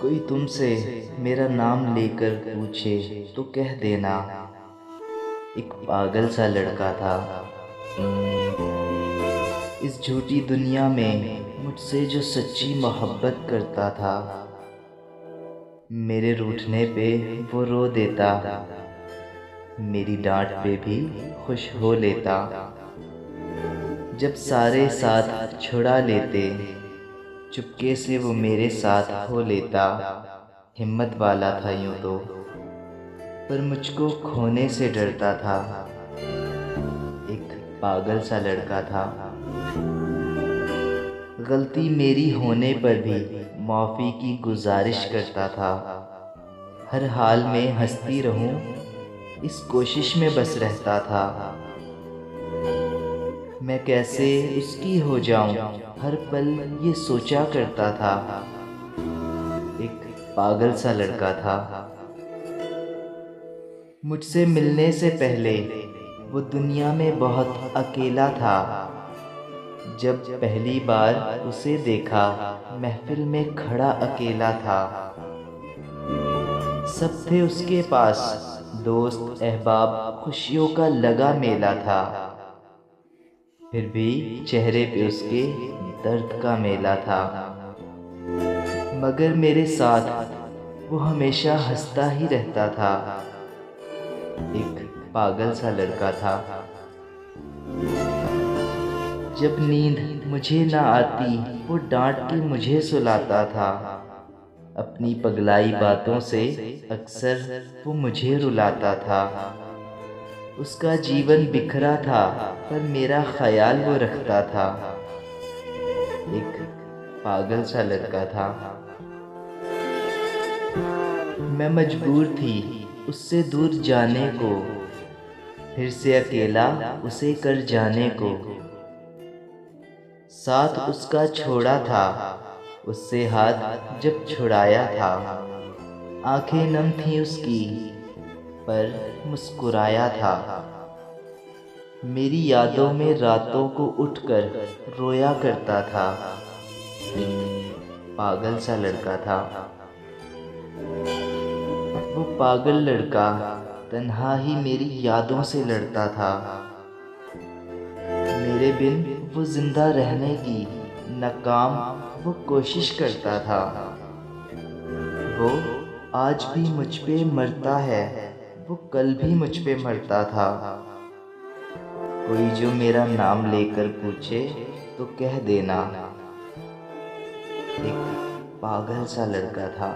कोई तुमसे मेरा नाम लेकर पूछे तो कह देना, एक पागल सा लड़का था। इस झूठी दुनिया में मुझसे जो सच्ची मोहब्बत करता था, मेरे रूठने पे वो रो देता, मेरी डांट पे भी खुश हो लेता। जब सारे साथ छुड़ा लेते, चुपके से वो मेरे साथ हो लेता। हिम्मत वाला था यूं तो, पर मुझको खोने से डरता था। एक पागल सा लड़का था। गलती मेरी होने पर भी माफ़ी की गुजारिश करता था। हर हाल में हंसती रहूं, इस कोशिश में बस रहता था। मैं कैसे उसकी हो जाऊं, हर पल ये सोचा करता था। एक पागल सा लड़का था। मुझसे मिलने से पहले वो दुनिया में बहुत अकेला था। जब पहली बार उसे देखा, महफिल में खड़ा अकेला था। सब थे उसके पास, दोस्त अहबाब, खुशियों का लगा मेला था। फिर भी चेहरे पे उसके दर्द का मेला था। मगर मेरे साथ वो हमेशा हंसता ही रहता था। एक पागल सा लड़का था। जब नींद मुझे ना आती, वो डांट के मुझे सुलाता था। अपनी पगलाई बातों से अक्सर वो मुझे रुलाता था। उसका जीवन बिखरा था, पर मेरा ख्याल वो रखता था। एक पागल सा लड़का था। मैं मजबूर थी उससे दूर जाने को, फिर से अकेला उसे कर जाने को। साथ उसका छोड़ा था, उससे हाथ जब छुड़ाया था। आंखें नम थी उसकी, पर मुस्कुराया था। मेरी यादों में रातों को उठकर रोया करता था। एक पागल सा लड़का था। वो पागल लड़का तन्हा ही मेरी यादों से लड़ता था। मेरे बिन वो जिंदा रहने की नाकाम वो कोशिश करता था। वो आज भी मुझ पे मरता है, वो कल भी मुझ पे मरता था। कोई जो मेरा नाम लेकर पूछे तो कह देना, एक पागल सा लड़का था।